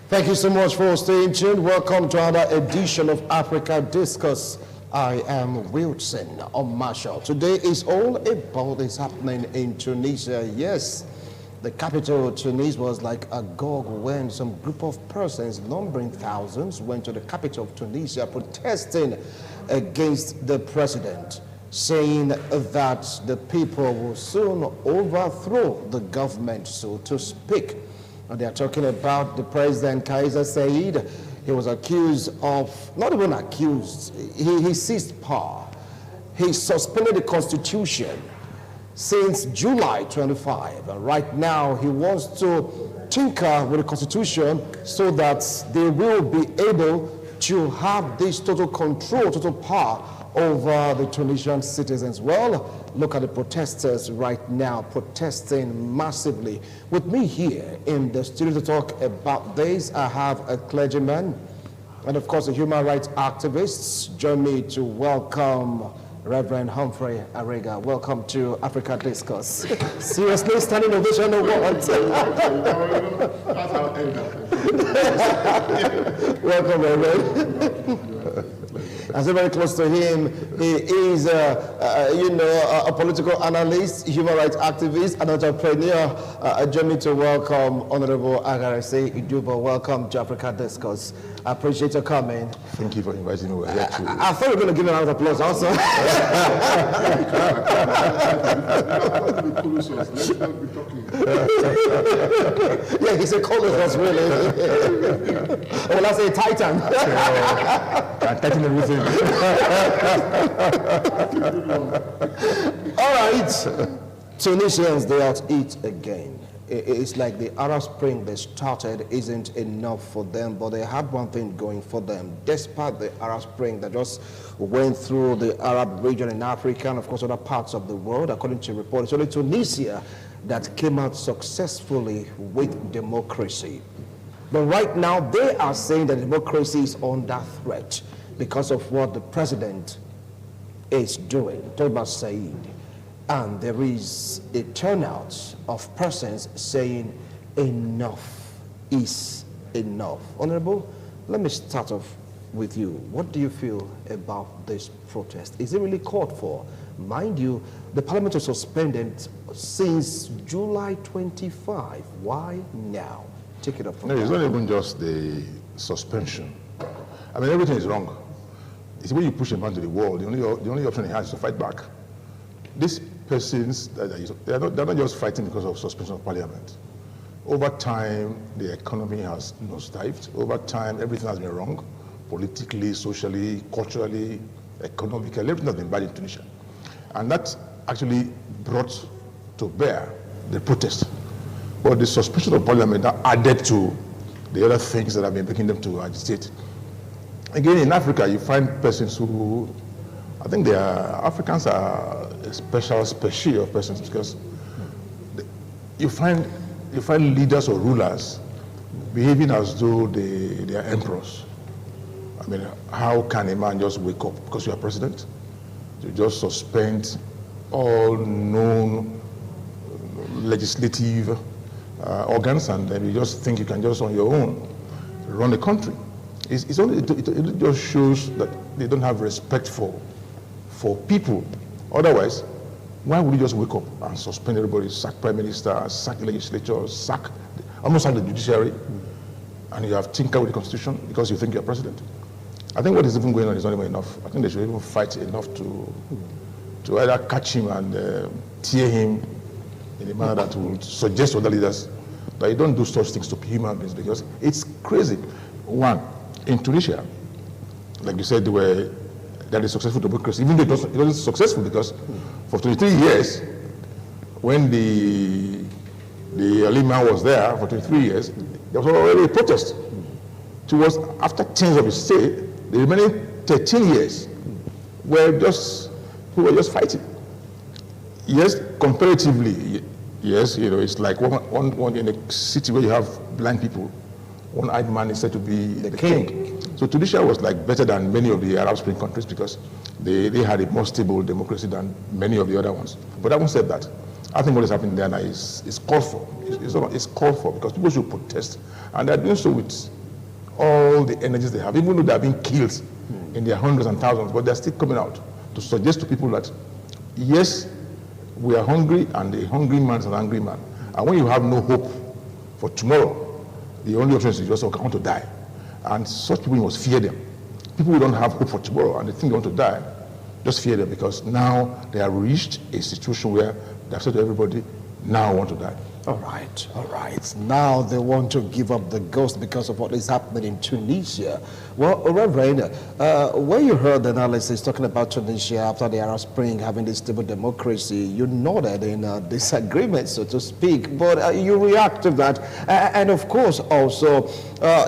Thank you so much for staying tuned. Welcome to another edition of Africa Discourse. I am Wilson Marshall. Today is all about this happening in Tunisia. Yes, the capital of Tunis was like agog when some group of persons numbering thousands went to the capital of Tunisia protesting against the president, saying that the people will soon overthrow the government, so to speak. And they are talking about the president, Kaiser Said. He was accused of, not even accused, he seized power. He suspended the constitution since July 25. And right now, he wants to tinker with the constitution so that they will be able to have this total control, total power over the Tunisian citizens. Well, look at the protesters right now protesting massively. With me here in the studio to talk about this, I have a clergyman and of course a human rights activist. Join me to welcome Reverend Humphrey Arega. Welcome to Africa Discourse. Seriously, standing ovation or what? Welcome, Reverend. As very close to him, he is, a political analyst, human rights activist, and entrepreneur. Join me to welcome Honorable Agarese Idubo. Welcome to Africa Discourse. I appreciate your coming. Thank you for inviting me. I thought you were going to give me a round of applause also. Yeah, he's a colossus, really. Well, I say Titan. Titan everything. All right. Tunisians, they are at it again. It's like the Arab Spring they started isn't enough for them, but they had one thing going for them. Despite the Arab Spring that just went through the Arab region in Africa and of course other parts of the world, according to reports, it's only Tunisia that came out successfully with democracy. But right now they are saying that democracy is under threat because of what the president is doing. Talk about Said. And there is a turnout of persons saying enough is enough. Honorable, let me start off with you. What do you feel about this protest? Is it really called for? Mind you, the parliament was suspended since July 25. Why now? Take it up from No, it's not even just the suspension. I mean, everything is wrong. It's when you push a man to the wall, the only option he has is to fight back. These persons, they're not just fighting because of suspension of parliament. Over time, the economy has nosedived. Over time, everything has been wrong, politically, socially, culturally, economically, everything has been bad in Tunisia. And that actually brought to bear the protest. But the suspension of parliament added to the other things that have been making them to agitate. Again, in Africa, you find persons who, I think Africans are a special species of persons because you find leaders or rulers behaving as though they are emperors. I mean, how can a man just wake up because you are president to just suspend all known legislative organs and then you just think you can just on your own run the country? It just shows that they don't have respect for people. Otherwise, why would you just wake up and suspend everybody, sack prime minister, sack the legislature, almost sack the judiciary, and you have tinkered with the constitution because you think you're president? I think what is even going on is not even enough. I think they should even fight enough to either catch him and tear him in a manner that will suggest to other leaders that you don't do such things to human beings because it's crazy. One, in Tunisia, like you said, that is successful democracy, even though it wasn't successful because for 23 years, when the Ali man was there for 23 years, there was already a protest. Towards after 10 years of his stay, the remaining 13 years were just fighting. Yes, comparatively, yes, it's like one in a city where you have blind people, one-eyed man is said to be the king. So Tunisia was like better than many of the Arab Spring countries because they had a more stable democracy than many of the other ones. But having said that, I think what is happening there now is called for. It's called for because people should protest, and they're doing so with all the energies they have, even though they are being killed in their hundreds and thousands, but they're still coming out to suggest to people that, yes, we are hungry, and a hungry man is an angry man. And when you have no hope for tomorrow, the only option is you just want to die. And such people, you must fear them. People who don't have hope for tomorrow and they think they want to die, just fear them, because now they have reached a situation where they have said to everybody, now I want to die. All right, all right. Now they want to give up the ghost because of what is happening in Tunisia. Well, Reverend, when you heard the analysis talking about Tunisia after the Arab Spring having this stable democracy, you nodded in disagreement, so to speak, but you react to that. And of course, also,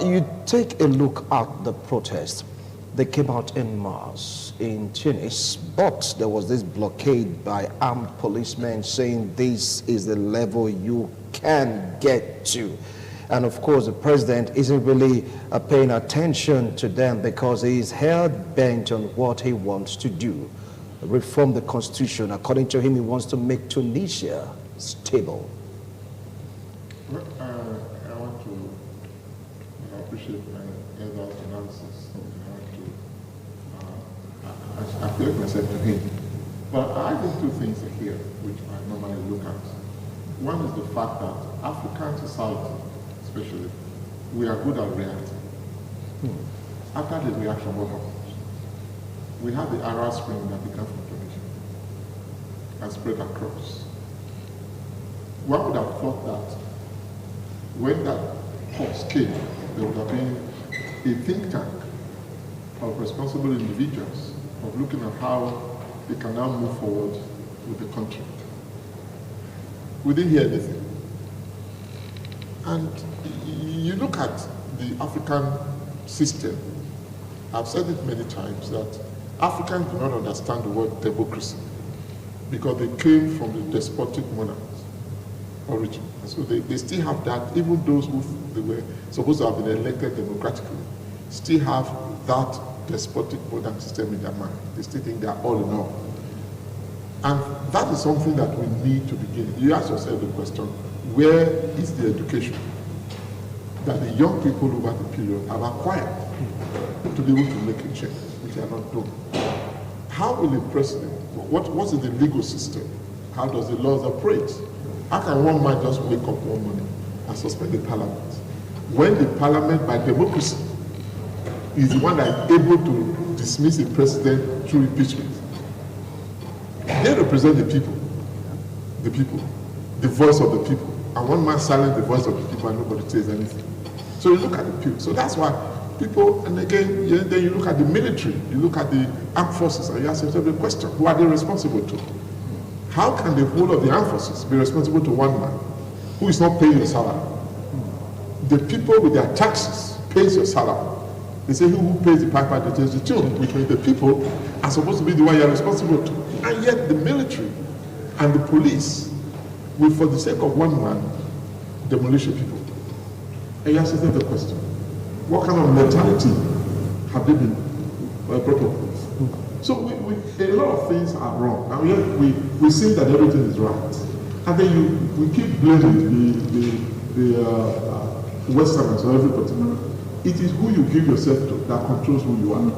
you take a look at the protest. They came out en masse in Tunis, but there was this blockade by armed policemen saying this is the level you can get to. And of course, the president isn't really paying attention to them because he is hell-bent on what he wants to do. Reform the constitution. According to him, he wants to make Tunisia stable. Well, I want to appreciate my elder's analysis. I feel myself to him. But I think two things are here which I normally look at. One is the fact that African society, especially, we are good at reacting. After the reaction, what happens? We have the Arab Spring that began from Tunisia and spread across. One would have thought that when that force came, there would have been a think tank of responsible individuals of looking at how they can now move forward with the country. We didn't hear anything. And you look at the African system, I've said it many times that Africans do not understand the word democracy because they came from the despotic monarchs origin. So they still have that, even those who they were supposed to have been elected democratically, still have that despotic modern system in their mind. They still think they are all in all. And that is something that we need to begin. You ask yourself the question, where is the education that the young people over the period have acquired to be able to make a change, which they are not doing? How will the president, what is the legal system? How does the laws operate? How can one man just wake up one morning and suspend the parliament? When the parliament, by democracy, is the one that is able to dismiss a president through impeachment. They represent the people, the voice of the people. And one man silence the voice of the people and nobody says anything. So you look at the people. So that's why people, and again, then you look at the military, you look at the armed forces, and you ask yourself the question, who are they responsible to? How can the whole of the armed forces be responsible to one man who is not paying your salary? The people with their taxes pays your salary. They say who pays the piper determines the tune, which means the people are supposed to be the one you're responsible to. And yet the military and the police will, for the sake of one man, demolish the people. And you ask yourself the question, what kind of mentality have they been brought up with? So a lot of things are wrong. And yet we think that everything is right. And then we keep blaming the Westerners or everybody. It is who you give yourself to that controls who you are.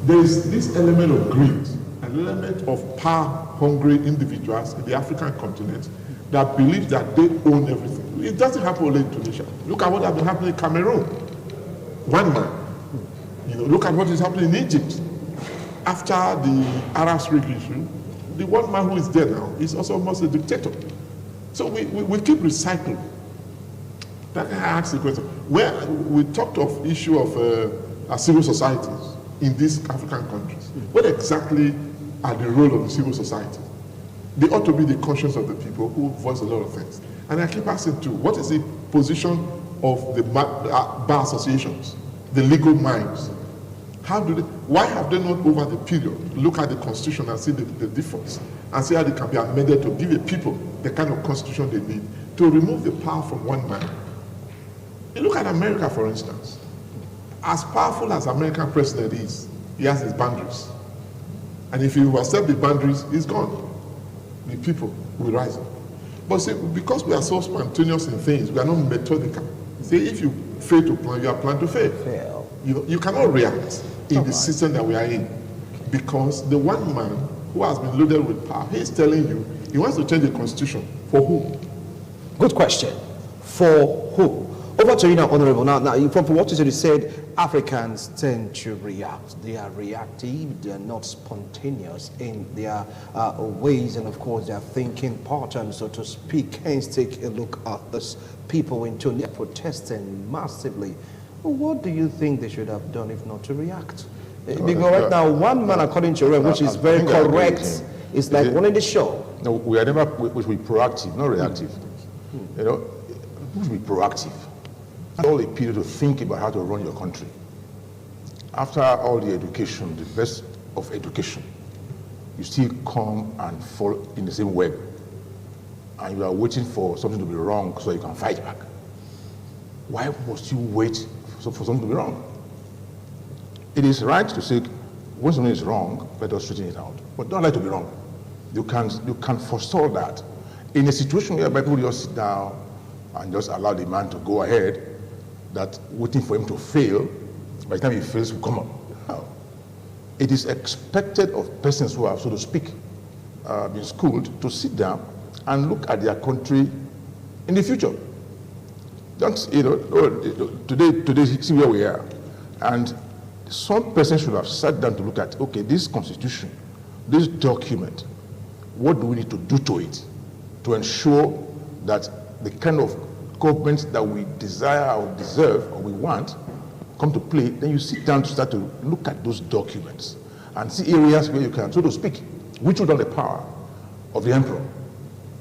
There is this element of greed, an element of power-hungry individuals in the African continent that believe that they own everything. It doesn't happen only in Tunisia. Look at what has been happening in Cameroon. One man. Look at what is happening in Egypt. After the Arab Spring issue, the one man who is there now is also almost a dictator. So we keep recycling. That I ask the question. Where we talked of issue of civil societies in these African countries. What exactly are the role of the civil society? They ought to be the conscience of the people who voice a lot of things. And I keep asking too, what is the position of the bar associations, the legal minds? Why have they not over the period look at the constitution and see the difference and see how they can be amended to give the people the kind of constitution they need to remove the power from one man? You look at America, for instance. As powerful as American president is, he has his boundaries. And if you accept the boundaries, he's gone. The people will rise up. But see, because we are so spontaneous in things, we are not methodical. See, if you fail to plan, you are planned to fail. Fail. You cannot react in the system that we are in, because the one man who has been loaded with power, he is telling you he wants to change the constitution. For who? Good question. For who? Over to you now, Honorable. Now from what you said, Africans tend to react. They are reactive. They are not spontaneous in their ways and, of course, their thinking patterns, so to speak. Hence, take a look at this people in Tunisia protesting massively. What do you think they should have done if not to react? Because right now, one man, according to Rem, which is very correct, is like running the show. No, we are never, we should be proactive, not reactive. You know, we should be proactive. All a period to think about how to run your country. After all the education, the best of education, you still come and fall in the same web. And you are waiting for something to be wrong so you can fight back. Why must you wait for something to be wrong? It is right to say, when something is wrong, let us straighten it out. But don't like to be wrong. You can forestall that. In a situation where people just sit down and just allow the man to go ahead, that waiting for him to fail, by the time he fails, will come up. No. It is expected of persons who have, so to speak, been schooled to sit down and look at their country in the future. Don't, you know, today see where we are. And some person should have sat down to look at, okay, this constitution, this document, what do we need to do to it to ensure that the kind of government that we desire or deserve or we want come to play. Then you sit down to start to look at those documents and see areas where you can, so to speak, whittle down the power of the emperor.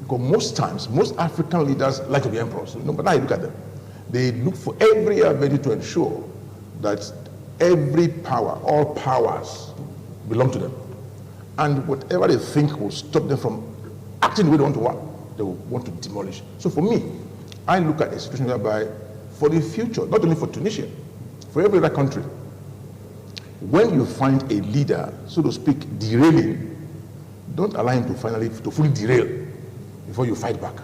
Because most times, most African leaders like to be emperors. No, but now you look at them. They look for every avenue to ensure that every power, all powers, belong to them. And whatever they think will stop them from acting the way they want to work, they will want to demolish. So for me, I look at a situation whereby for the future, not only for Tunisia, for every other country, when you find a leader, so to speak, derailing, don't allow him to fully derail before you fight back.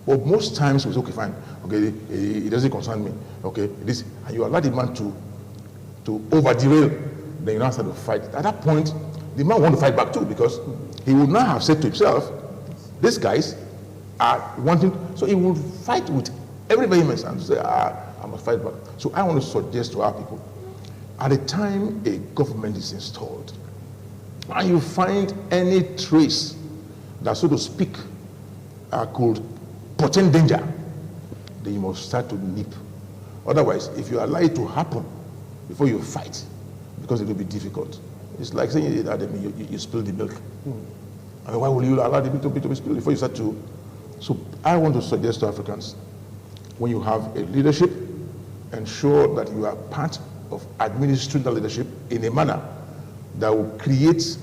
But most times we say, okay, fine, okay, it doesn't concern me, okay, this, and you allow the man to over derail, then you now start to fight. At that point, the man want to fight back too, because he would now have said to himself, these guys are wanting, so he will fight with every vehemence and say, I must fight back. So I want to suggest to our people, at the time a government is installed, and you find any trace that, so to speak, could portend danger, then you must start to nip. Otherwise, if you allow it to happen before you fight, because it will be difficult. It's like saying you spill the milk. I mean, why will you allow the milk to be spilled before you start to? So I want to suggest to Africans, when you have a leadership, ensure that you are part of administering the leadership in a manner that will create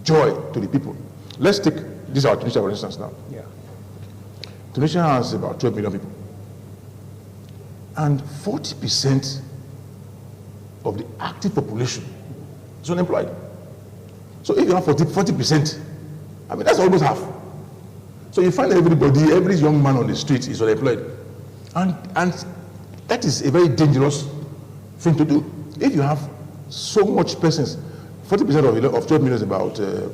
joy to the people. Let's take this our Tunisia, for instance, now. Yeah. Tunisia has about 12 million people. And 40% of the active population is unemployed. So if you have 40%, I mean, that's almost half. So you find everybody, every young man on the street is unemployed. And that is a very dangerous thing to do. If you have so much persons, 40% of 12 million is about, that's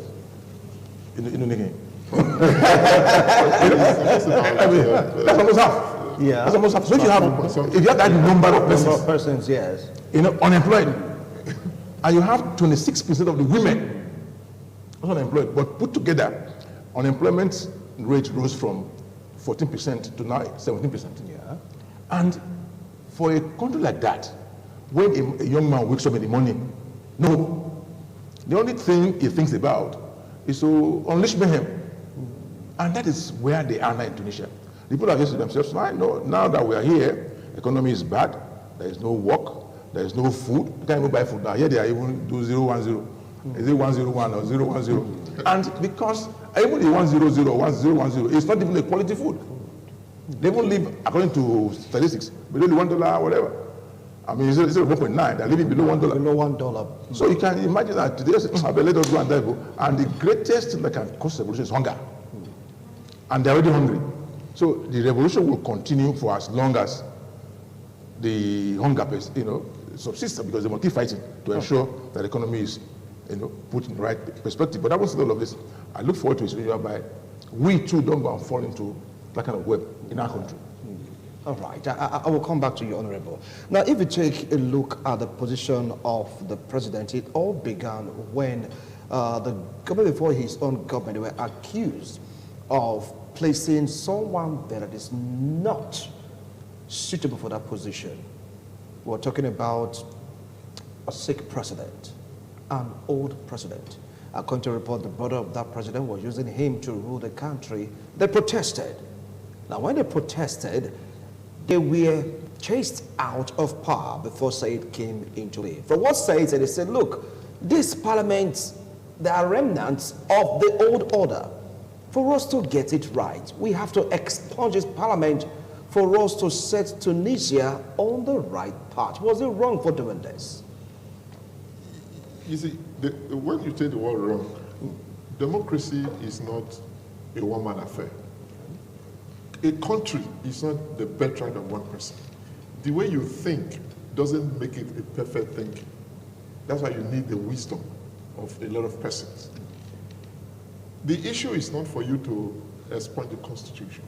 almost half. Yeah. That's almost half. So if you have that number of persons, yes, unemployed, and you have 26% of the women unemployed, but put together, unemployment rate rose from 14% to now 17%. Yeah. And for a country like that, when a young man wakes up in the morning, no, the only thing he thinks about is to unleash mayhem. And that is where they are now in Tunisia. The people are just to themselves, I know, now that we are here, economy is bad, there is no work, there is no food, you can't even buy food now. Here they are even do 010. Is it 101 or 010? And because even the 100 or 1010 is not even a quality food. They won't live, according to statistics, below the $1, whatever. I mean, it's 1.9, they're living below $1. Below $1. So you can imagine that today, let us go and die. And the greatest thing that can cause revolution is hunger. And they're already hungry. So the revolution will continue for as long as the hunger, subsist, because they must keep fighting to ensure that the economy is, put in the right perspective. But I won't say all of this. I look forward to a situation whereby we too don't go and fall into that kind of web in our country. All right, I will come back to you, Honorable. Now, if you take a look at the position of the president, it all began when the government, before his own government, they were accused of placing someone there that is not suitable for that position. We're talking about a sick president, an old president. According to a report, the brother of that president was using him to rule the country. They protested. Now, when they protested, they were chased out of power before Said came into it. From what Said said, he said, look, this parliament, there are remnants of the old order. For us to get it right, we have to expunge this parliament for us to set Tunisia on the right path. Was it wrong for doing this? You see, when you say the word wrong, democracy is not a one-man affair. A country is not the birthright of one person. The way you think doesn't make it a perfect thinking. That's why you need the wisdom of a lot of persons. The issue is not for you to expunge the Constitution.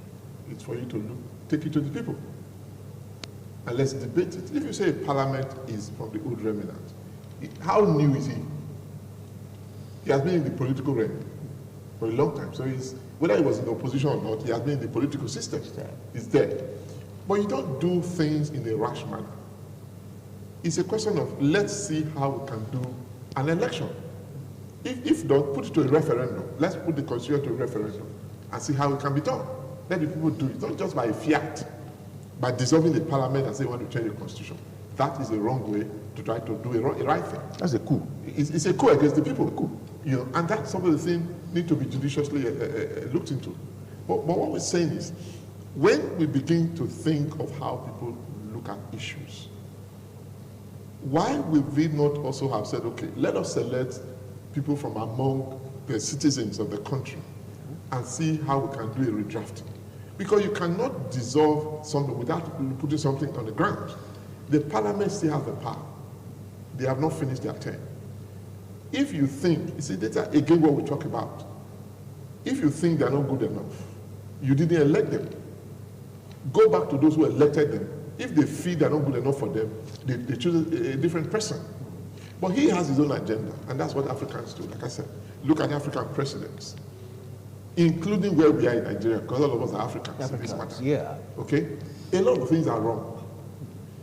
It's for you to take it to the people. And let's debate it. If you say a parliament is from the old remnant, how new is he? He has been in the political realm for a long time. So whether he was in the opposition or not, he has been in the political system. He's there. But you don't do things in a rash manner. It's a question of, let's see how we can do an election. If not, put it to a referendum. Let's put the Constitution to a referendum and see how it can be done. Let the people do it, not just by fiat, by dissolving the parliament and say we want to change the Constitution. That is the wrong way to try to do a right thing. That's a coup. It's a coup against the people. And that's some of the things need to be judiciously looked into. But what we're saying is, when we begin to think of how people look at issues, why would we not also have said, okay, let us select people from among the citizens of the country and see how we can do a redrafting? Because you cannot dissolve something without putting something on the ground. The parliament still has the power. They have not finished their term. If you think, you see, that's again what we talk about. If you think they're not good enough, you didn't elect them. Go back to those who elected them. If they feel they're not good enough for them, they choose a different person. But he has his own agenda, and that's what Africans do. Like I said, look at African presidents, including where we are in Nigeria, because all of us are Africans in this matter. Yeah. Okay? A lot of things are wrong.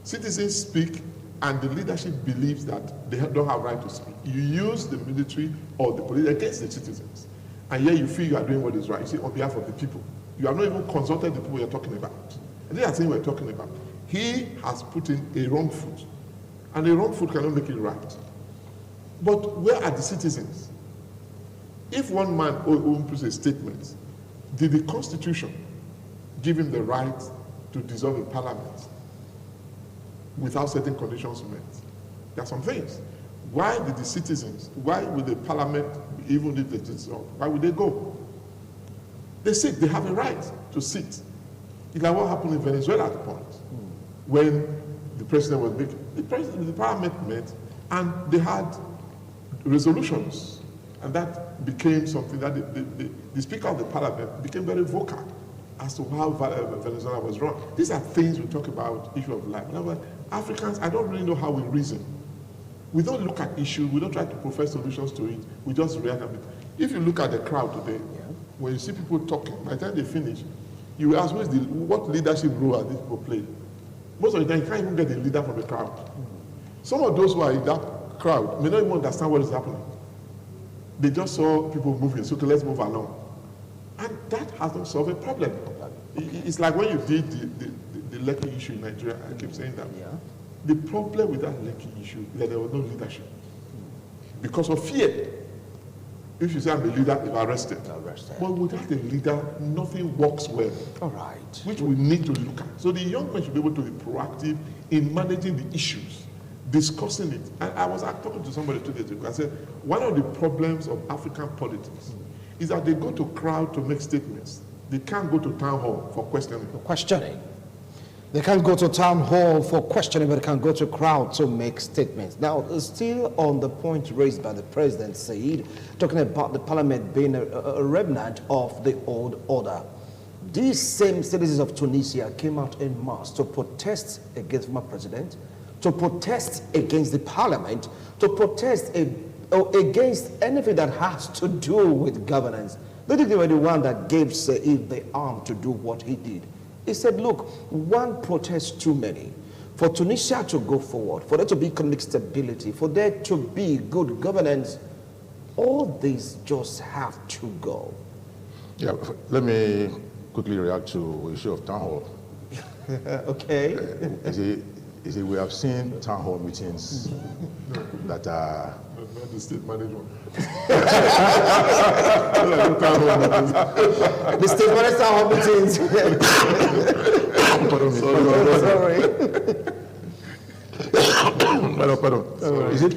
Citizens speak, and the leadership believes that they don't have right to speak. You use the military or the police against the citizens, and yet you feel you are doing what is right. You say, on behalf of the people. You have not even consulted the people you're talking about. And these are things we're talking about. He has put in a wrong foot, and a wrong foot cannot make it right. But where are the citizens? If one man puts a statement, did the Constitution give him the right to dissolve a parliament without certain conditions met? There are some things. Why did the citizens, why would the parliament, even if they dissolve, why would they go? They sit, they have a right to sit. It's like what happened in Venezuela at the point, when the president was making, the parliament met, and they had resolutions, and that became something that the Speaker of the Parliament became very vocal as to how Venezuela was run. These are things we talk about, issue of life. Now, Africans, I don't really know how we reason. We don't look at issues, we don't try to profess solutions to it, we just react a bit. If you look at the crowd today, when you see people talking, by the time they finish, you ask, what leadership role are these people playing? Most of the time, you can't even get a leader from the crowd. Some of those who are in that crowd may not even understand what is happening. They just saw people moving, so okay, let's move along. And that has not solved a problem. It's like when you did the Lekki issue in Nigeria, I keep saying that. Yeah. The problem with that Lekki issue is that there was no leadership. Because of fear. If you say I'm a leader, they've arrested. But without a leader, nothing works well. All right. Which we need to look at. So the young men should be able to be proactive in managing the issues, discussing it. And I was talking to somebody 2 days ago. I said, one of the problems of African politics is that they go to crowd to make statements. They can't go to town hall for questioning. Questioning. They can't go to town hall for questioning, but they can go to crowd to make statements. Now, still on the point raised by the president, Said, talking about the parliament being a remnant of the old order. These same citizens of Tunisia came out en masse to protest against former president, to protest against the parliament, to protest against anything that has to do with governance. They think they were the one that gave Said the arm to do what he did. He said, look, one protest too many. For Tunisia to go forward, for there to be economic stability, for there to be good governance, all these just have to go. Yeah, let me quickly react to the issue of town hall. Okay. You see, we have seen town hall meetings that are... Not the state management. The state management town hall meetings. Sorry. Pardon. Is it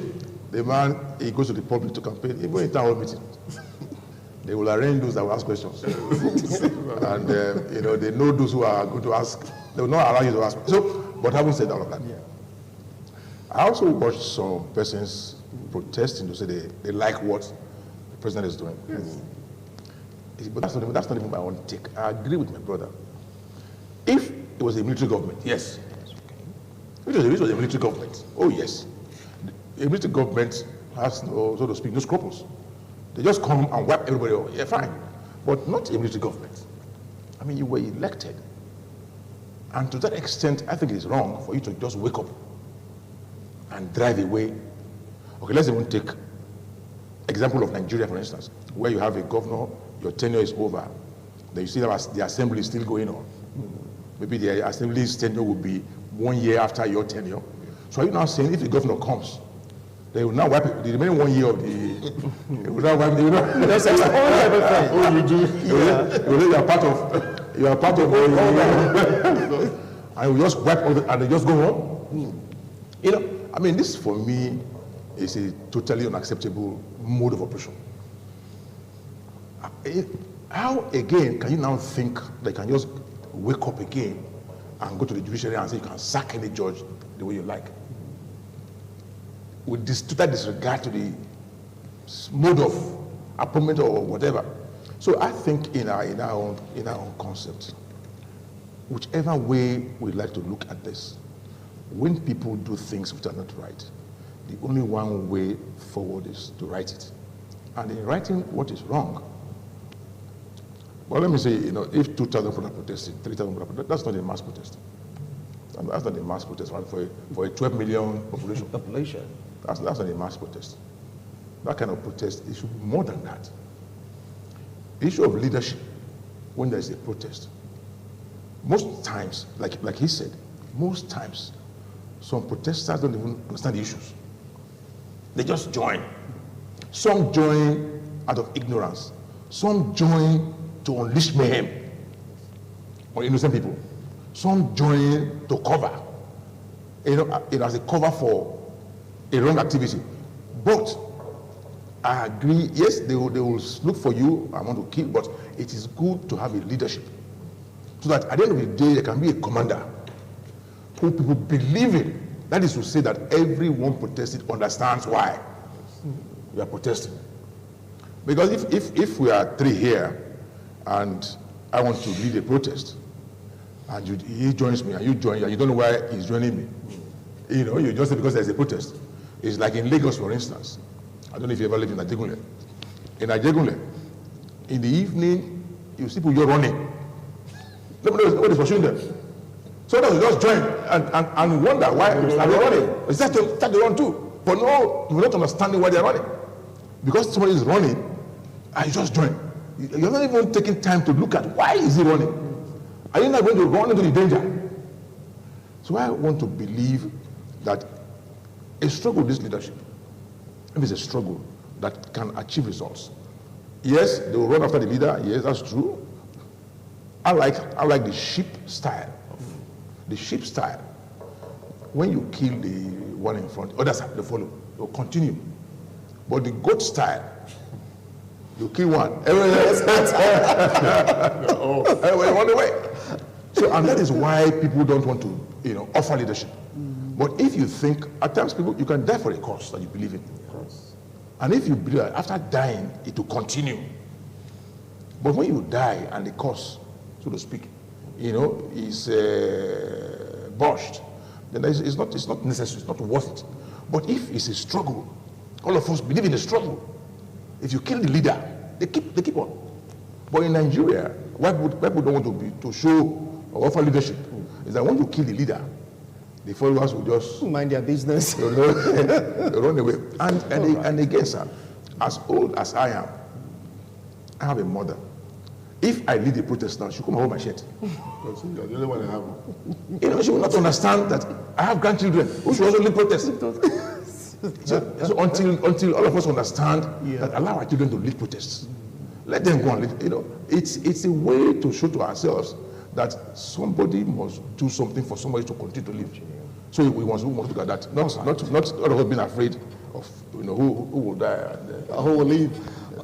the man, he goes to the public to campaign, even in town hall meeting. They will arrange those that will ask questions. And, they know those who are going to ask. They will not allow you to ask. So, but having said all of that, I also watched some persons protesting to say they like what the president is doing. Yes. But that's not even my own take. I agree with my brother. If it was a military government, yes. If it was a military government, oh yes. A military government has no, so to speak, no scruples. They just come and wipe everybody over. Yeah, fine. But not a military government. I mean, you were elected. And to that extent, I think it is wrong for you to just wake up and drive away. Okay, let's even take example of Nigeria, for instance, where you have a governor, your tenure is over. Then you see that the assembly is still going on. Maybe the assembly's tenure will be 1 year after your tenure. So are you now saying if the governor comes, they will now wipe the remaining 1 year of the... They will now wipe the... That's everything. Oh, you do? You are part of... You are part of all the... And we just wipe all the... And they just go on. I mean, this for me is a totally unacceptable mode of operation. How, again, can you now think that you can just wake up again and go to the judiciary and say you can sack any judge the way you like? With this total disregard to the mode of appointment or whatever. So I think in our own concept, whichever way we like to look at this, when people do things which are not right, the only one way forward is to right it. And in writing what is wrong, well, let me say, if 2,000 people are protesting, 3,000 people are protesting, that's not a mass protest. That's not a mass protest, right? For a 12 million population. That's not a mass protest. That kind of protest, it should be more than that. The issue of leadership, when there is a protest, most times, like he said, most times, some protesters don't even understand the issues. They just join. Some join out of ignorance. Some join to unleash mayhem on innocent people. Some join to cover, as a cover for a wrong activity. But I agree, yes, they will look for you, I want to kill, but it is good to have a leadership. So that at the end of the day, there can be a commander who people believe in. That is to say that everyone protesting understands why we are protesting. Because if we are three here, and I want to lead a protest, and he joins me, and you join, and you don't know why he's joining me. You just say because there's a protest. It's like in Lagos, for instance. I don't know if you ever lived in Ajegunle. In Ajegunle, in the evening, you see people you're running. Nobody's pursuing them. So they just join and wonder why are they running. They start to run too. But no, you're not understanding why they're running. Because somebody is running, and you just join. You're not even taking time to look at why is he running. Are you not going to run into the danger? So I want to believe that a struggle with this leadership, if it's a struggle that can achieve results. Yes, they will run after the leader. Yes, that's true. I like the sheep style. The sheep style. When you kill the one in front, others have to follow. They'll continue. But the goat style, you kill one, everyone else everybody run away. So, and that is why people don't want to, offer leadership. But if you think, at times you can die for a cause that you believe in. And if you believe that after dying, it will continue. But when you die and the cause, so to speak, is botched, then it's not necessary, it's not worth it. But if it's a struggle, all of us believe in the struggle. If you kill the leader, they keep on. But in Nigeria, why people don't want to show or offer leadership is that when you kill the leader, the followers will just mind their business. They'll run away. And again, sir, as old as I am, I have a mother. If I lead a protest now, she'll come home and shed. Because you're the only one I have. She will not understand that I have grandchildren who should also lead protests. So until all of us understand that allow our children to lead protests, let them go and lead. It's a way to show to ourselves that somebody must do something for somebody to continue to live. So we must look at that. Not all of us being afraid of who will die and who will leave.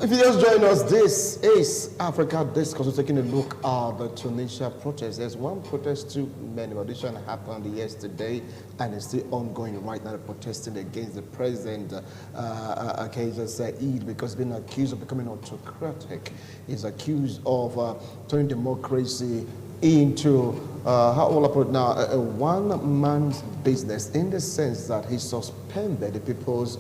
If you just join us, this is Africa Discourse. We're taking a look at the Tunisia protest. There's one protest too many, but this one happened yesterday and it's still ongoing right now. They're protesting against the president, Kais Saied, because he's been accused of becoming autocratic. He's accused of turning democracy into, how will I put it now, a one-man's business, in the sense that he suspended the people's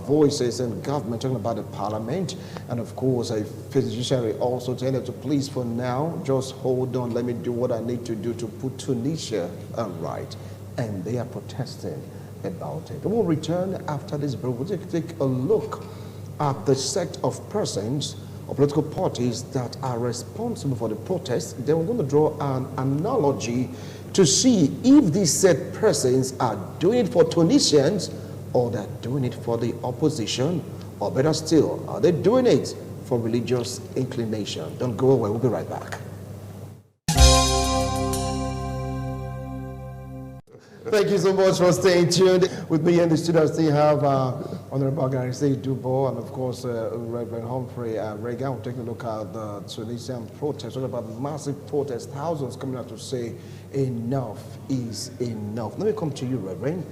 voices in government, talking about the parliament, and of course a judiciary also telling them to please for now, just hold on, let me do what I need to do to put Tunisia right. And they are protesting about it. We'll return after this break. We'll take a look at the set of persons or political parties that are responsible for the protests. Then we're going to draw an analogy to see if these said persons are doing it for Tunisians or they're doing it for the opposition, or better still, are they doing it for religious inclination? Don't go away, we'll be right back. Thank you so much for staying tuned. With me in the studio, I still have Honorable Garissé Dubo and, of course, Reverend Humphrey Reagan. We're taking a look at the Tunisian protest. Talking about massive protests, thousands coming out to say enough is enough. Let me come to you, Reverend.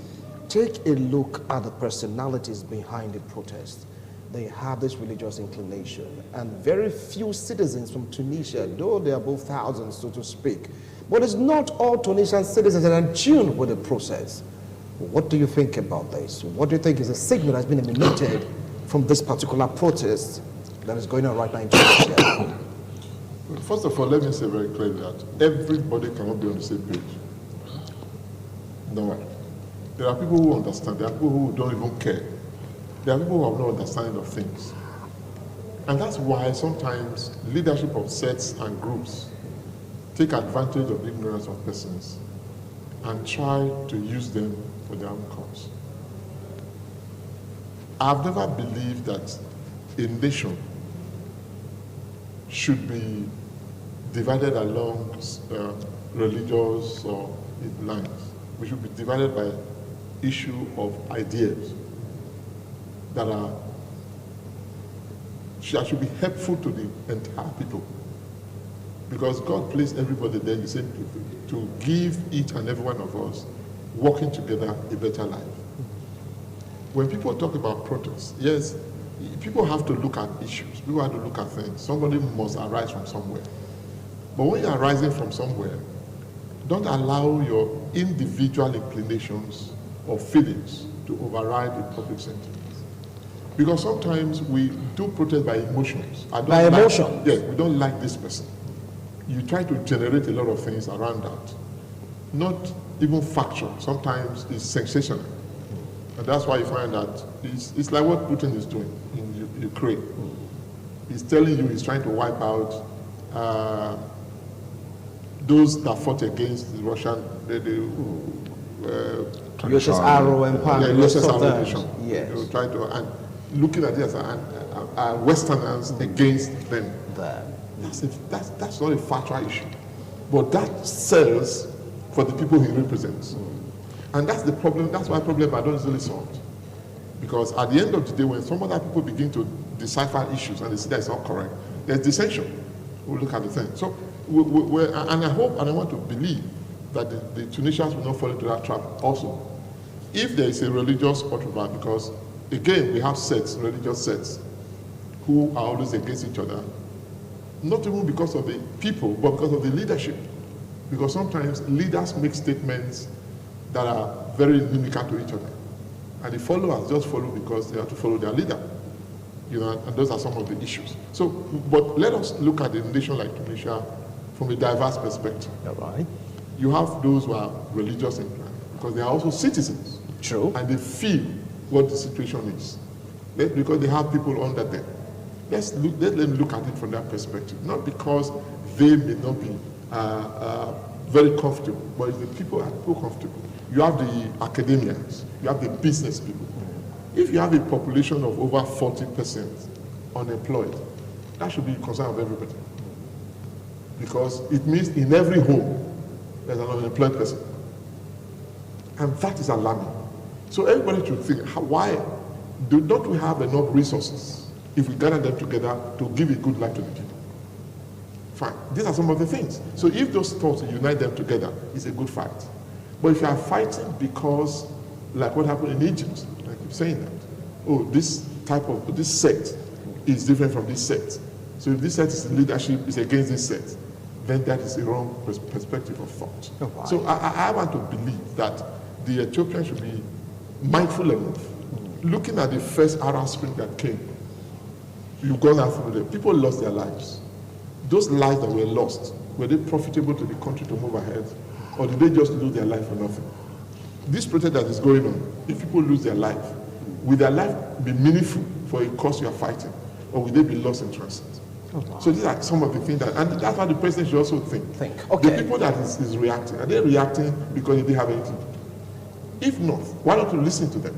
Take a look at the personalities behind the protest. They have this religious inclination, and very few citizens from Tunisia, though they are both thousands, so to speak. But it's not all Tunisian citizens that are in tune with the process. What do you think about this? What do you think is a signal that's been emanated from this particular protest that is going on right now in Tunisia? First of all, let me say very clearly that everybody cannot be on the same page. No. There are people who understand. There are people who don't even care. There are people who have no understanding of things. And that's why sometimes leadership of sets and groups take advantage of the ignorance of persons and try to use them for their own cause. I've never believed that a nation should be divided along religious or lines. We should be divided by issue of ideas that should be helpful to the entire people. Because God placed everybody there in the same people to give each and every one of us working together a better life. When people talk about protests, yes, people have to look at issues. People have to look at things. Somebody must arise from somewhere. But when you're arising from somewhere, don't allow your individual inclinations or feelings to override the public sentiment. Because sometimes we do protest by emotions. By emotion? Yes, we don't like this person. You try to generate a lot of things around that. Not even factual. Sometimes it's sensational. And that's why you find that it's like what Putin is doing in Ukraine. He's telling you he's trying to wipe out those that fought against the Russian, USS Arrow Empire. Yeah, USS Arrow Nation. Yes. You try to, and looking at this as Westerners against them. That's not a factual issue. But that sells for the people he represents. And that's the problem. That's why problems are not easily solved. Because at the end of the day, when some other people begin to decipher issues and they see that it's not correct, there's dissension. We'll look at the thing. So, and I hope and I want to believe that the Tunisians will not fall into that trap also. If there is a religious controversy, because again, we have sects, religious sects, who are always against each other, not even because of the people, but because of the leadership. Because sometimes leaders make statements that are very inimical to each other. And the followers just follow because they have to follow their leader. You know, and those are some of the issues. So, but let us look at a nation like Tunisia from a diverse perspective. All right. You have those who are religious in plan, because they are also citizens. True. And they feel what the situation is. Because they have people under them. Let them look at it from that perspective. Not because they may not be very comfortable, but if the people are too comfortable. You have the academians, you have the business people. If you have a population of over 40% unemployed, that should be a concern of everybody. Because it means in every home, there's an unemployed person. And that is alarming. So everybody should think, why don't we have enough resources if we gather them together to give a good life to the people? Fine. These are some of the things. So if those thoughts unite them together, it's a good fight. But if you are fighting because, like what happened in Egypt, I keep saying that, oh, this sect is different from this sect. So if this sect is leadership is against this sect, then that is the wrong perspective of thought. Oh, wow. So I want to believe that the Ethiopians should be mindful enough, looking at the first Arab Spring that came. You've gone after them. People lost their lives. Those lives that were lost, were they profitable to the country to move ahead? Or did they just lose their life for nothing? This protest that is going on, if people lose their life, will their life be meaningful for a cause you are fighting? Or will they be lost in transit? Oh, wow. So these are some of the things that, and that's how the president should also think. Okay. The people that is reacting, are they reacting because they didn't have anything? If not, why don't you listen to them?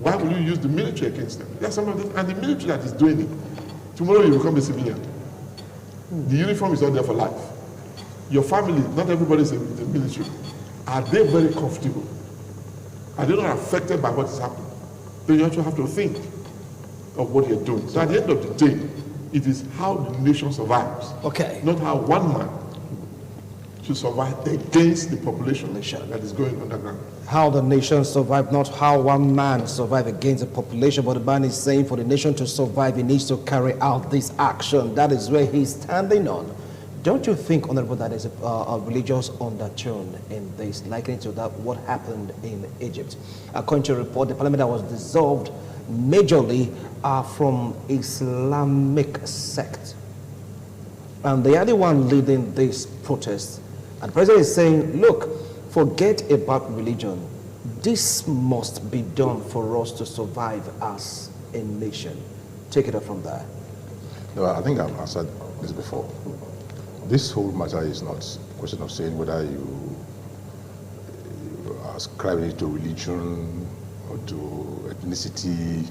Why will you use the military against them? There's some of this, and the military that is doing it. Tomorrow you become a civilian. The uniform is not there for life. Your family, not everybody is in the military. Are they very comfortable? Are they not affected by what is happening? Then you actually have to think of what you're doing. So at the end of the day, it is how the nation survives. Okay. Not how one man should survive against the population that is going underground. How the nation survive, not how one man survive against the population, but the man is saying for the nation to survive, he needs to carry out this action. That is where he's standing on. Don't you think, Honorable, that there's a religious undertone in this, likening to that what happened in Egypt? According to a report, the parliament that was dissolved majorly are from Islamic sect. And they are the one leading this protest. And the president is saying, look, forget about religion. This must be done for us to survive as a nation. Take it up from there. No, I think I've answered this before. This whole matter is not a question of saying whether you are ascribing it to religion or to ethnicity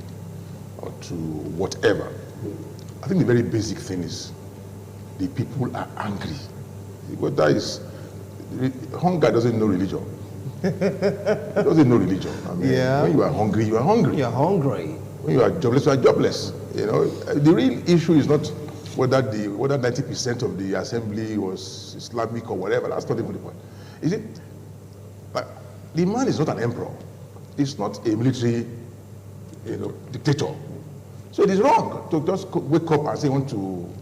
or to whatever. I think the very basic thing is the people are angry. Whether is hunger doesn't know religion. It doesn't know religion. I mean, when you are hungry, you are hungry. You're hungry. When you are jobless, you are jobless. You know, the real issue is not whether 90% of the assembly was Islamic or whatever. That's not even the point. Is it? But the man is not an emperor. He's not a military, dictator. So it is wrong to just wake up and say you want to,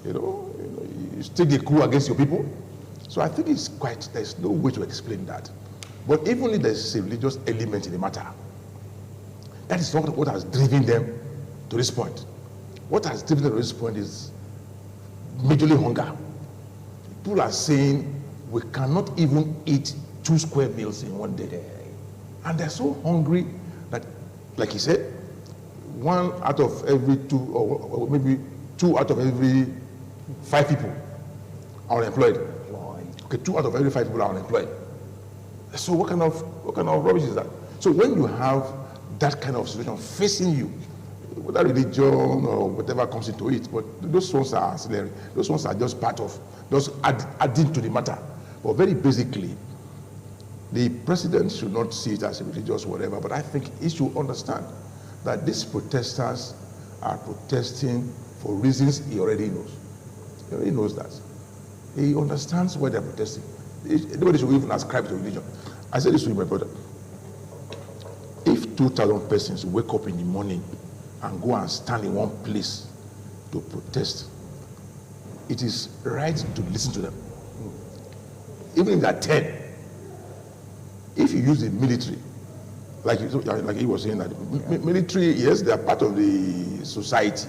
you take a coup against your people. So I think there's no way to explain that. But even if there's a religious element in the matter, that is not what has driven them to this point. What has driven them to this point is majorly hunger. People are saying we cannot even eat 2 square meals in one day. And they're so hungry that, like he said, 1 out of every 2, or maybe 2 out of every 5 people are unemployed. Okay, 2 out of every 5 people are unemployed. So what kind of rubbish is that? So when you have that kind of situation facing you, whether religion or whatever comes into it, but those ones are ancillary. Those ones are just part of, just adding to the matter. But very basically, the president should not see it as a religious whatever, but I think he should understand that these protesters are protesting for reasons he already knows. He knows that. He understands why they're protesting. Nobody should even ascribe to religion. I said this to my brother. If 2,000 persons wake up in the morning and go and stand in one place to protest, it is right to listen to them. Even if they are 10. If you use the military, like he was saying, that military, yes, they are part of the society.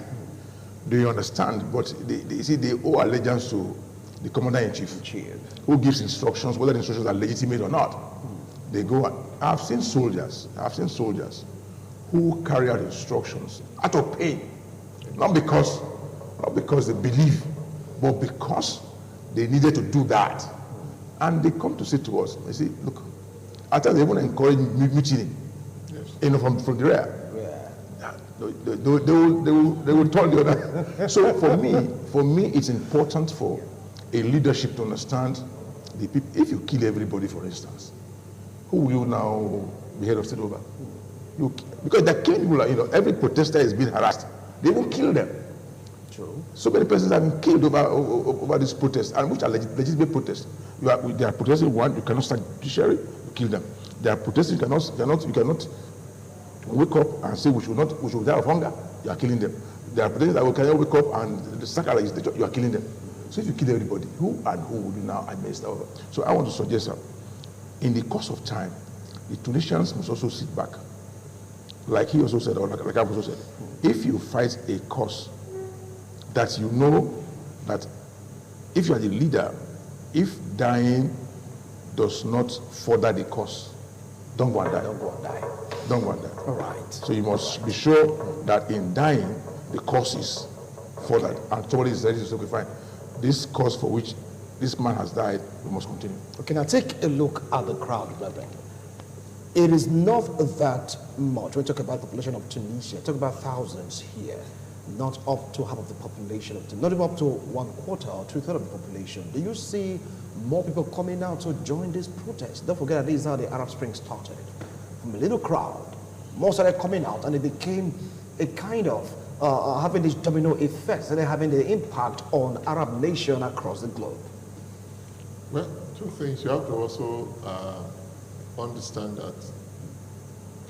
They understand, but they owe allegiance to the commander-in-chief, who gives instructions, whether the instructions are legitimate or not. They go on. I've seen soldiers who carry out instructions out of pain, not because they believe, but because they needed to do that. And they come to say to us, they say, look, at times they even encourage mutiny, from the rear. They will turn the other. So for me, it's important for a leadership to understand the people. If you kill everybody, for instance, who will you now be head of state over? Because they're killing people. Every protester is being harassed. They will kill them. True. So many persons have been killed over this protest, and which are legitimate protests. They are protesting one. You cannot start judiciary. You kill them. They are protesting. You cannot wake up and say we should die of hunger. You are killing them. They are protesting that we cannot wake up and the sacral legislature. You are killing them. So if you kill everybody, who will you now administer over? So I want to suggest that in the course of time, the Tunisians must also sit back. Like he also said, or like I've also said, if you fight a cause that you know that if you are the leader, if dying does not further the cause, don't go and die. Don't go and die. Don't go and die. All right. So you must be sure that in dying, the cause is furthered. And somebody is ready to say, okay, fine. This cause for which this man has died, we must continue. Okay, now take a look at the crowd, brethren. It is not that much. We talk about the population of Tunisia, talk about thousands here, not up to half of the population of Tunisia, not even up to 1/4 or 2/3 of the population. Do you see more people coming out to join this protest? Don't forget that this is how the Arab Spring started. From a little crowd, more started coming out, and it became a kind of having this domino effect, and having the impact on Arab nations across the globe. Well, two things. You have to also understand that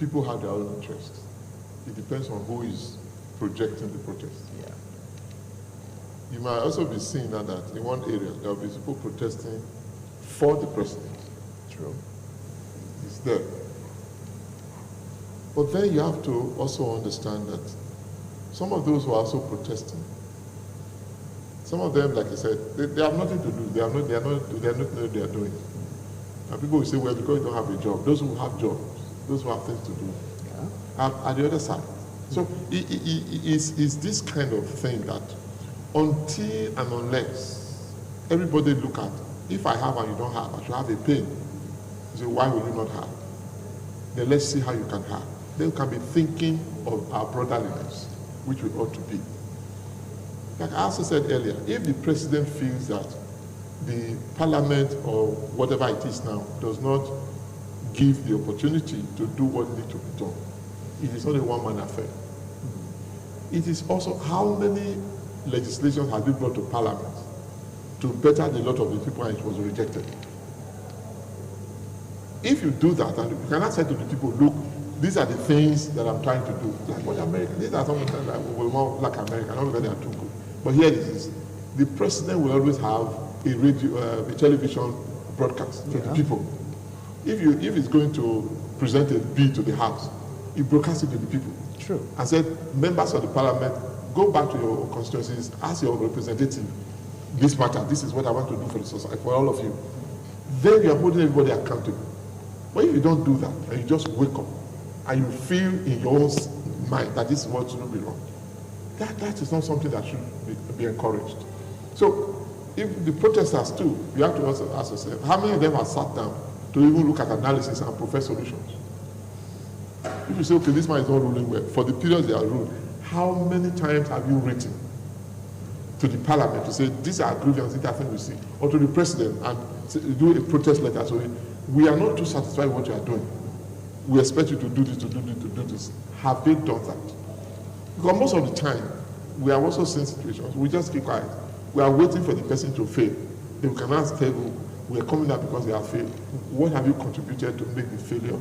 people have their own interests. It depends on who is projecting the protest. Yeah. You might also be seeing that in one area there will be people protesting for the president. True. It's there. But then you have to also understand that some of those who are also protesting, some of them, like I said, they have nothing to do. They are not know what they are doing. And people will say, well, because you don't have a job. Those who have jobs, those who have things to do, are the other side. So it's this kind of thing that until and unless everybody look at, if I have and you don't have, I should have a pain. You say, why will you not have? Then let's see how you can have. Then we can be thinking of our brotherly lives, which we ought to be. Like I also said earlier, if the president feels that the parliament or whatever it is now does not give the opportunity to do what needs to be done, it is not a one-man affair. It is also how many legislations have been brought to parliament to better the lot of the people and it was rejected. If you do that, and you cannot say to the people, look, these are the things that I'm trying to do. Like what America, these are some of the things that we want like America, not because they are too good. But here it is. The president will always have a radio, a television broadcast to the people. If he's going to present a bill to the House, he broadcasts it to the people. True. And said, members of the parliament, go back to your constituencies, ask your representative, this matter, this is what I want to do for the society, for all of you. Then you are holding everybody accountable. But if you don't do that, and you just wake up, and you feel in your own mind that this is what shouldn't be wrong, that is not something that should be encouraged. So, if the protesters too, you have to also ask yourself, how many of them have sat down to even look at analysis and propose solutions? If you say, okay, this man is not ruling well, for the period they are ruling, how many times have you written to the parliament to say, these are grievances that I think we see, or to the president and say, do a protest letter, so we are not too satisfied with what you are doing. We expect you to do this, to do this, to do this. Have they done that? Because most of the time, we are also seeing situations, we just keep quiet. we are waiting for the person to fail. Then we can ask people, we are coming out because they have failed. What have you contributed to make the failure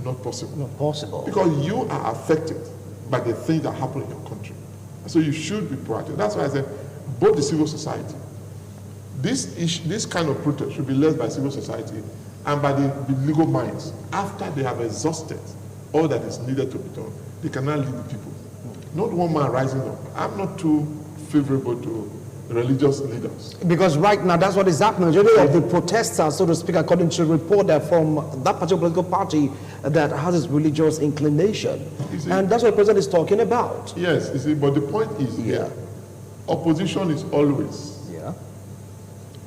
not possible? Not possible. Because you are affected by the things that happen in your country. So you should be proactive. That's why I said both the civil society, this kind of protest should be led by civil society and by the legal minds. After they have exhausted all that is needed to be done, they can now lead the people. Not one man rising up. I'm not too favorable to religious leaders. Because right now, that's what is happening. Majority of the protesters, so to speak, according to a report that from that particular political party that has its religious inclination. And that's what the president is talking about. Yes, you see, but the point is here, opposition is always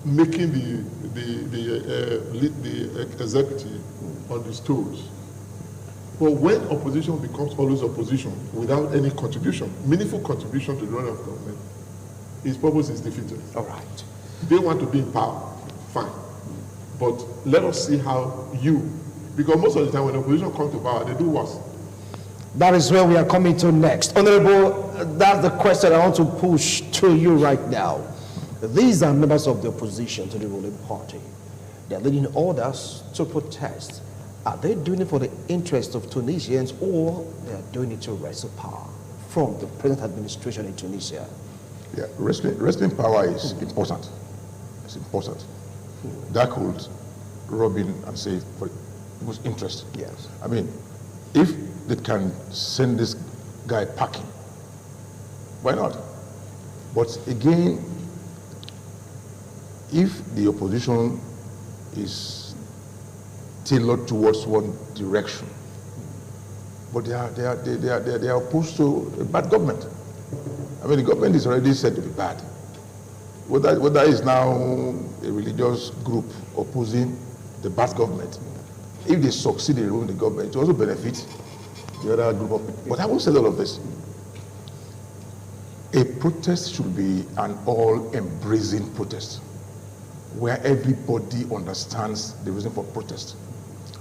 making the executive on his toes. But when opposition becomes always opposition without any contribution, meaningful contribution to the running of government, his purpose is defeated. All right. They want to be in power, fine. But let us see how because most of the time when opposition comes to power, they do worse. That is where we are coming to next. Honorable, that's the question I want to push to you right now. These are members of the opposition to the ruling party. They are leading others to protest. Are they doing it for the interest of Tunisians, or they are doing it to wrestle power from the present administration in Tunisia? Yeah, wrestling power is important. It's important. That could rub in and say for people's interest. Yes. I mean, if they can send this guy packing, why not? But again, if the opposition is tailored towards one direction, but they are opposed to a bad government. I mean, the government is already said to be bad. Whether it's now a religious group opposing the bad government, if they succeed in ruling the government, it will also benefit the other group of people. But I will say all of this. A protest should be an all-embracing protest, where everybody understands the reason for protest.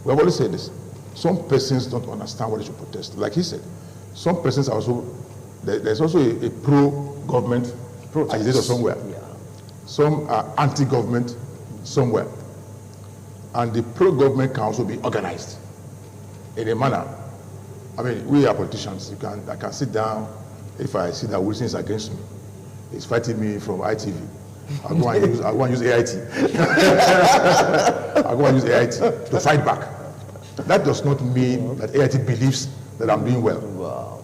We have always said this. Some persons don't understand why they should protest. Like he said, some persons are also, there's also a pro-government agitator somewhere. Yeah. Some are anti-government somewhere. And the pro-government can also be organized in a manner. I mean, we are politicians. I can sit down. If I see that Wilson is against me, he's fighting me from ITV, I'll go and use AIT. I'll go and use AIT to fight back. That does not mean that AIT believes that I'm doing well. Wow.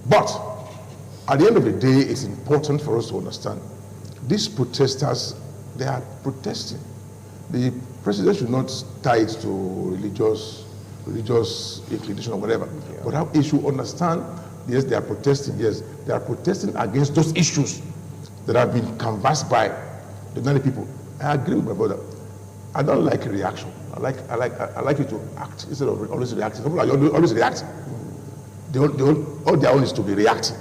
But at the end of the day, it's important for us to understand these protesters, they are protesting. The president should not tie it to religious inclination or whatever. Yeah. But how he should understand, yes, they are protesting, yes, they are protesting against those issues that have been canvassed by the many people. I agree with my brother. I don't like reaction. I like you to act instead of always reacting. Some people are always reacting. All they own is to be reacting.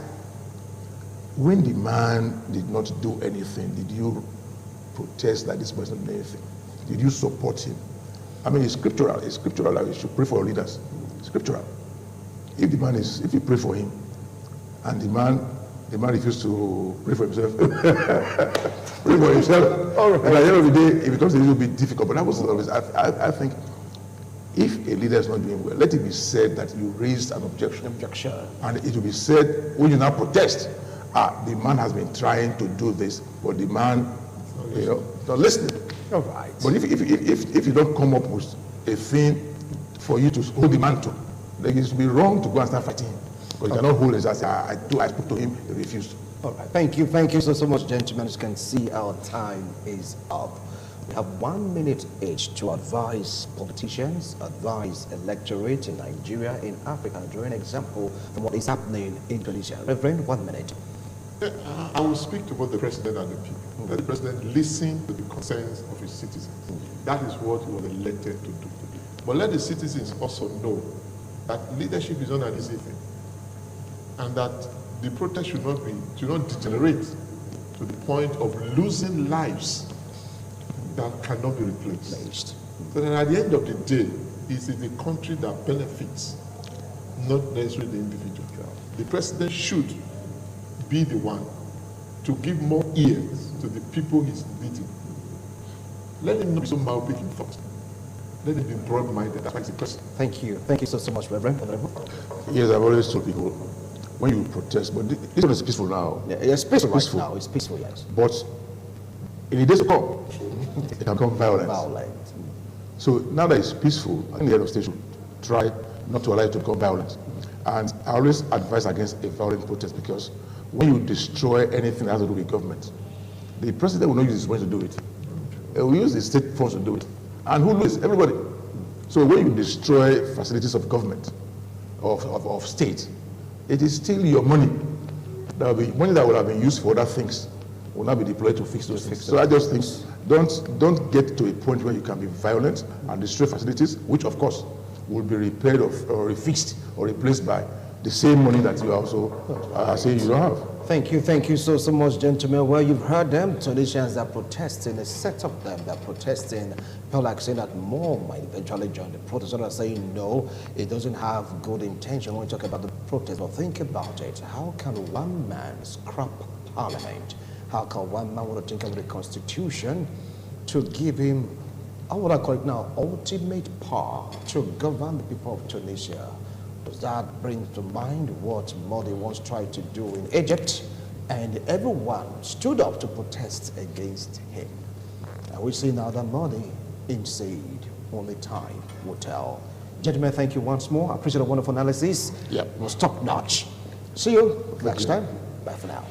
When the man did not do anything, did you protest that this person did anything? Did you support him? I mean, it's scriptural. It's scriptural that we should pray for leaders. It's scriptural. If you pray for him, and the man refused to pray for himself, pray for himself. All right. And at the end of the day, it becomes a little bit difficult. But that was always. I think if a leader is not doing well, let it be said that you raised an objection. And it will be said when you now protest, the man has been trying to do this, but the man, not listening. All right. But if you don't come up with a thing for you to hold the man to, then it would be wrong to go and start fighting him. Because you cannot hold his ass. I spoke to him, he refused. All right. Thank you so much, gentlemen. As you can see, our time is up. We have 1 minute each to advise politicians, advise electorate in Nigeria, in Africa, drawing an example from what is happening in Tunisia. Reverend, 1 minute. I will speak to both the president and the people. Let the president listen to the concerns of his citizens. That is what he was elected to do. But let the citizens also know that leadership is not an easy thing, and that the protest should not degenerate to the point of losing lives that cannot be replaced. So that at the end of the day, it is the country that benefits, not necessarily the individual. The president should be the one to give more ears to the people he's leading. Let him not be so myopic in thought. Let him be broad-minded. That's why he's the president. Thank you. Thank you so much, Reverend. Yes, I've always told people, when you protest, but this one is peaceful now. Yeah, it's peaceful right now. It's peaceful, yes. But in the days to come, it can become violent. Violent. So now that it's peaceful, I think the head of state should try not to allow it to become violent. And I always advise against a violent protest, because when you destroy anything that has to do with government, the president will not use his money to do it. He will use the state funds to do it. And who loses? Everybody. So when you destroy facilities of government, of state, it is still your money. That will be money that would have been used for other things, will not be deployed to fix those things. So I just think, don't get to a point where you can be violent and destroy facilities, which of course will be repaired or refixed or replaced by the same money that you also say you don't have. Thank you so much, gentlemen. Well, you've heard them. Tunisians are protesting. A set of them that are protesting. People like saying that more might eventually join the protest. Others are saying no, it doesn't have good intention when we talk about the protest. But think about it. How can one man scrap parliament? How can one man want to think of the constitution to give him, how would I call it now, ultimate power to govern the people of Tunisia? Does that bring to mind what Modi once tried to do in Egypt? And everyone stood up to protest against him. And we see now that Modi indeed, only time will tell. Gentlemen, thank you once more. I appreciate a wonderful analysis. Yep. It was top notch. See you next time. Bye for now.